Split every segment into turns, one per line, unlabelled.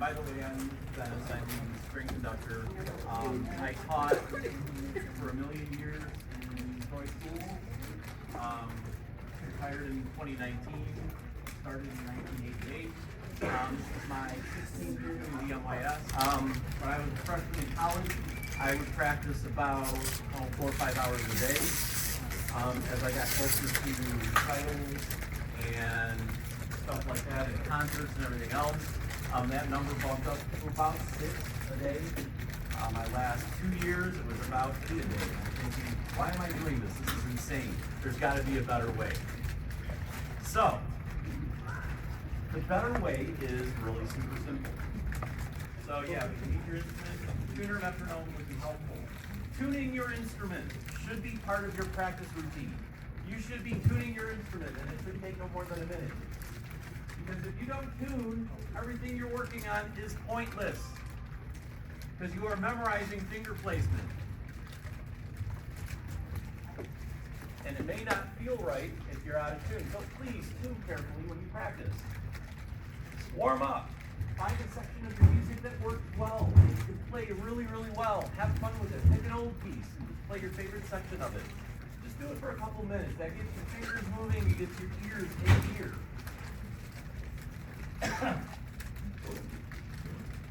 By the way, I'm Benes. I'm the string conductor. I taught for a million years in Troy School. Retired in 2019. Started in 1988. This is my 16th year in DMYS. When I was a freshman in college, I would practice about 4 or 5 hours a day. As I got closer to titles and stuff like that, and concerts and everything else, that number bumped up to about 6 a day. My last 2 years, it was about 8 a day. I'm thinking, why am I doing this? This is insane. There's got to be a better way. So, the better way is really super simple. So yeah, we can use your instrument. Tuner metronome would be helpful. Tuning your instrument should be part of your practice routine. You should be tuning your instrument, and it should take no more than a minute. Because if you don't tune, everything you're working on is pointless. Because you are memorizing finger placement. And it may not feel right if you're out of tune. So please tune carefully when you practice. Warm up. Find a section of your music that works well. You can play really, really well. Have fun with it. Pick an old piece and just play your favorite section of it. Just do it for a couple minutes. That gets your fingers moving. It gets your ears in gear.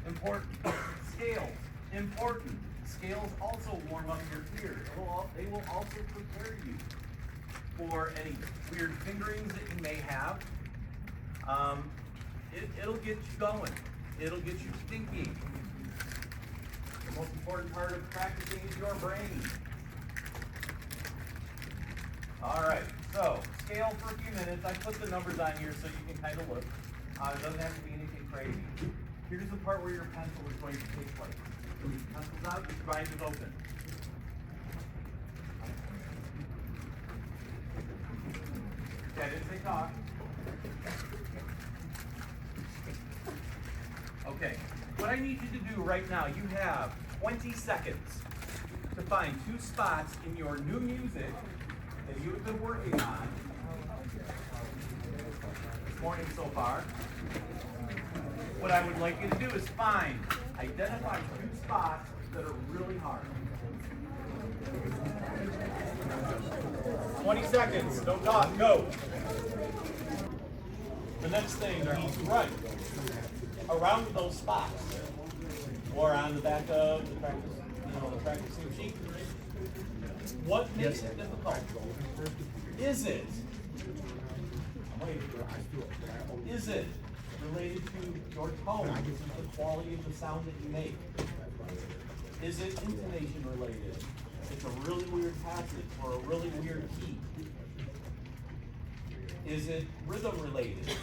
Important. Scales. Important. Scales also warm up your ear. They will also prepare you for any weird fingerings that you may have. It'll get you going. It'll get you thinking. The most important part of practicing is your brain. All right, so scale for a few minutes. I put the numbers on here so you can kind of look. It doesn't have to be anything crazy. Here's the part where your pencil is going to take place. Pencil's out, your device is open. Okay, I didn't say talk. Okay, what I need you to do right now, you have 20 seconds to find 2 spots in your new music that you have been working on this morning so far. What I would like you to do is identify 2 spots that are really hard. 20 seconds, don't talk, go. The next thing you need to write around those spots, or on the back of the practicing sheet. What makes it difficult? Is it related to your tone, the quality of the sound that you make? Is it intonation related? It's a really weird passage or a really weird key. Is it rhythm related?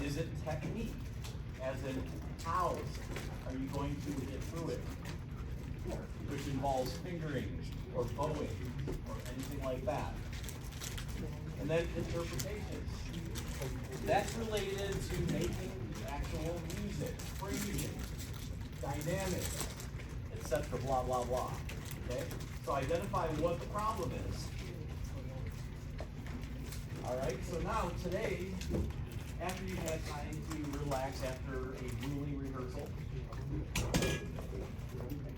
Is it technique? As in, how are you going to get through it? Which involves fingering or bowing or anything like that. And then interpretations. That's related to making actual music, phrasing, dynamics, etc. Blah, blah, blah. Okay? So identify what the problem is. All right, so now today, after you've had time to relax after a grueling rehearsal,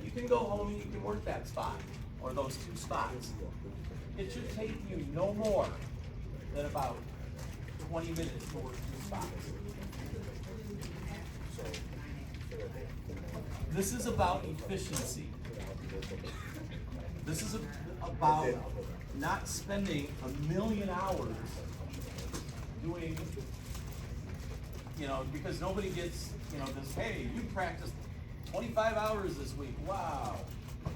you can go home and you can work that spot, or those 2 spots. It should take you no more than about 20 minutes to work 2 spots. This is about efficiency. This is about not spending a million hours doing, because nobody gets, this, hey, you practiced 25 hours this week, wow.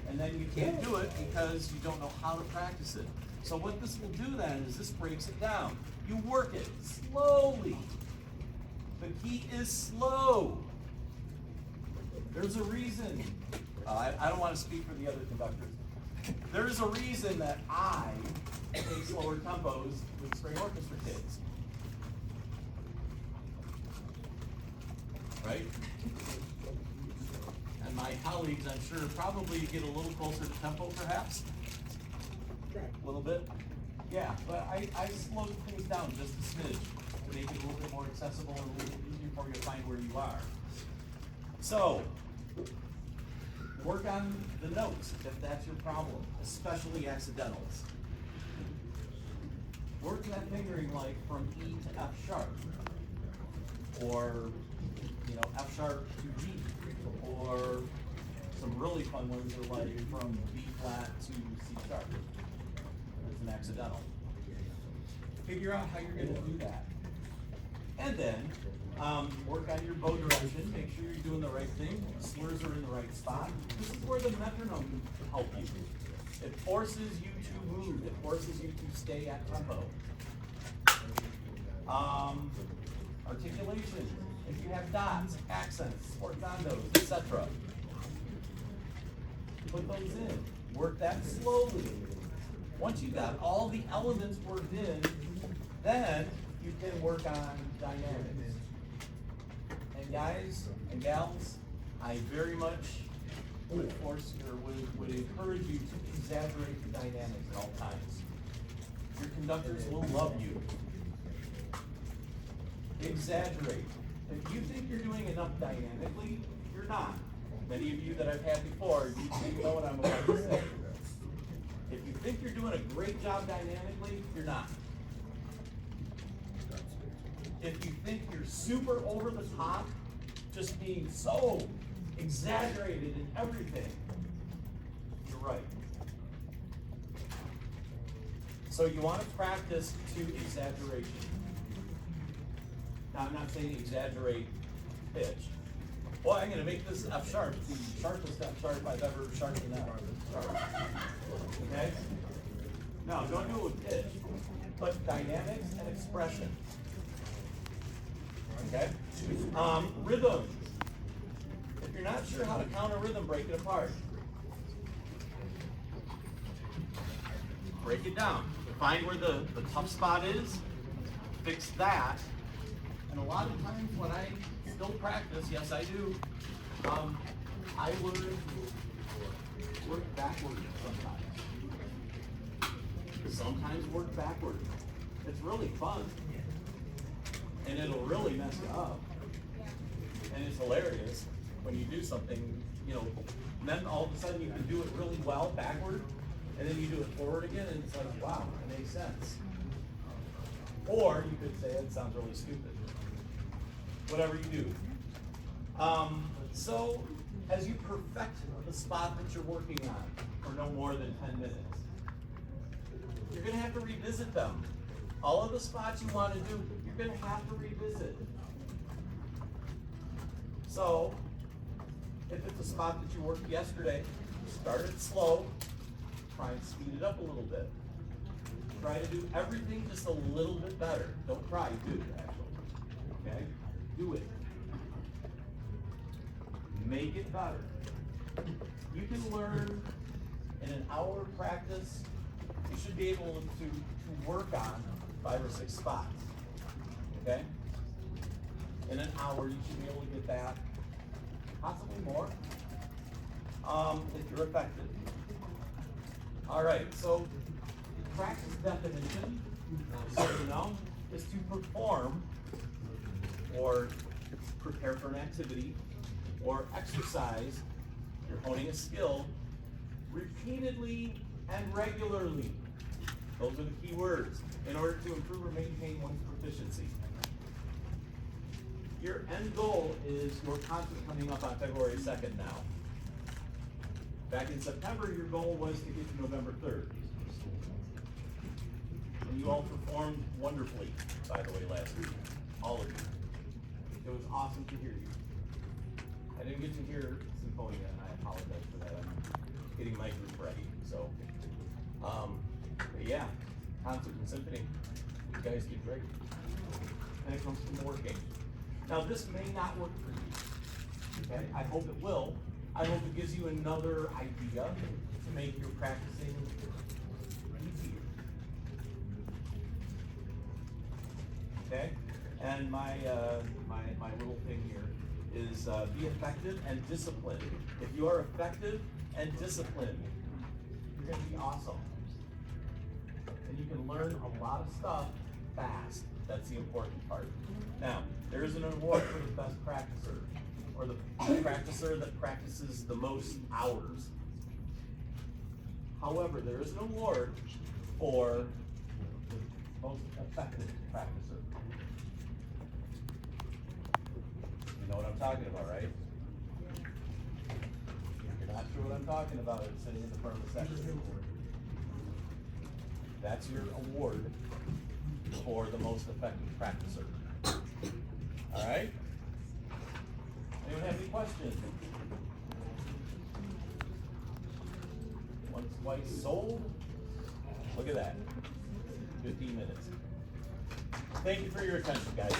And then you can't do it because you don't know how to practice it. So what this will do then is this breaks it down. You work it slowly. The key is slow. There's a reason. I don't want to speak for the other conductors. There's a reason that I take slower tempos with string orchestra kids. Right? And my colleagues, I'm sure, probably get a little closer to tempo, perhaps. A little bit. Yeah, but I slowed things down just a smidge.
more accessible and a little easier for you to find where you are. So, work on the notes if that's your problem, especially accidentals. Work that fingering like from E to F sharp, or F sharp to G, or some really fun ones are like from B flat to C sharp. It's an accidental. Figure out how you're going to do that, and then work on your bow direction. Make sure you're doing the right thing. Slurs are in the right spot. This is where the metronome can help you. It forces you to move. It forces you to stay at tempo. Articulation. If you have dots, accents, organdos, etc. Put those in. Work that slowly. Once you got all the elements worked in, then you can work on dynamics. And guys and gals, I very much would encourage you to exaggerate the dynamics at all times. Your conductors will love you. Exaggerate. If you think you're doing enough dynamically, you're not. Many of you that I've had before, you know what I'm about to say. If you think you're doing a great job dynamically, you're not. If you think you're super over the top, just being so exaggerated in everything, you're right. So you want to practice to exaggeration. Now, I'm not saying exaggerate pitch. Well, I'm going to make this F sharp the sharpest F sharp I've ever sharpened that sharp. Okay? Now, don't do it with pitch, but dynamics and expression. Okay? Rhythm. If you're not sure how to count a rhythm, break it apart. Break it down. Find where the tough spot is, fix that. And a lot of times when I still practice, yes I do, I would work backwards sometimes. Sometimes work backwards. It's really fun. And it'll really mess you up. And it's hilarious when you do something, and then all of a sudden you can do it really well backward, and then you do it forward again, and it's like, wow, it makes sense. Or you could say it sounds really stupid. Whatever you do. So, as you perfect the spot that you're working on for no more than 10 minutes, you're going to have to revisit them. All of the spots you want to do, you're going to have to revisit. So, if it's a spot that you worked yesterday, start it slow, try and speed it up a little bit. Try to do everything just a little bit better. Don't try, do it actually. Okay? Do it. Make it better. You can learn in an hour of practice, you should be able to work on 5 or 6 spots. Okay? In an hour, you should be able to get that, possibly more, if you're effective. All right, so practice definition, so you know, is to perform or prepare for an activity or exercise, you're honing a skill, repeatedly and regularly. Those are the key words in order to improve or maintain one's proficiency. Your end goal is your concert coming up on February 2nd now. Back in September, your goal was to get to November 3rd. And you all performed wonderfully, by the way, last week. All of you. It was awesome to hear you. I didn't get to hear Symphonia, and I apologize for that. I'm getting my group ready. So, but yeah, concert and symphony, you guys did great. And it comes from working. Now, this may not work for you. Okay, I hope it will. I hope it gives you another idea to make your practicing easier. Okay, and my little thing here is be effective and disciplined. If you are effective and disciplined, you're going to be awesome. And you can learn a lot of stuff fast. That's the important part. Now, there is an award for the best practicer, or the practicer that practices the most hours. However, there is an award for the most effective practicer. You know what I'm talking about, right? If you're not sure what I'm talking about, it's sitting in the front of the section. That's your award for the most effective practicer. All right? Anyone have any questions? Once, twice sold. Look at that. 15 minutes. Thank you for your attention, guys.